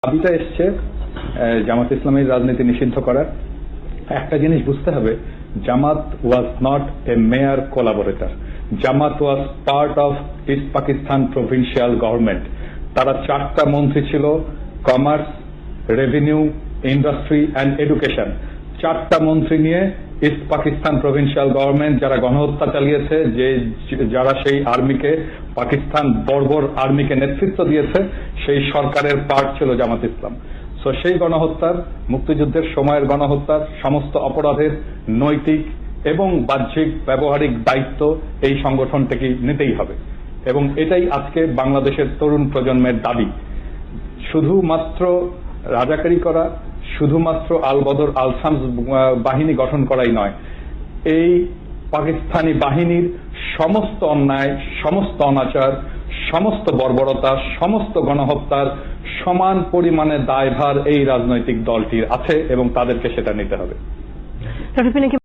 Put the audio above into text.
দাবিটা এসছে জামাত ইসলামের রাজনীতি নিষিদ্ধ করার। একটা জিনিস বুঝতে হবে, Jamaat was not a mere collaborator. Jamaat was part of East Pakistan provincial government. তারা 4টা মন্ত্রী ছিল, commerce, revenue, industry and education. 4টা মন্ত্রী নিয়ে ইস্ট পাকিস্তান প্রভিন্সিয়াল গভর্নমেন্ট যারা গণহত্যা চালিয়েছে, যারা সেই আর্মিকে, পাকিস্তান বর্বর আর্মিকে নেতৃত্ব দিয়েছে, সেই সরকারের পার্ট ছিল জামাত ইসলাম। তো সেই গণহত্যার, মুক্তিযুদ্ধের সময়ের গণহত্যার সমস্ত অপরাধের নৈতিক এবং বাহ্যিক ব্যবহারিক দায়িত্ব এই সংগঠনটাকে নিতেই হবে, এবং এটাই আজকে বাংলাদেশের তরুণ প্রজন্মের দাবি। শুধুমাত্র রাজাকারি করা, শুধুমাত্র আল বদর আল শামস বাহিনী গঠন করাই নয়, এই পাকিস্তানি বাহিনীর সমস্ত অন্যায়, সমস্ত অনাচার, সমস্ত বর্বরতা, সমস্ত গণহত্যার সমান পরিমাণে দায়ভার এই রাজনৈতিক দলটির আছে এবং তাদেরকে সেটা নিতে হবে।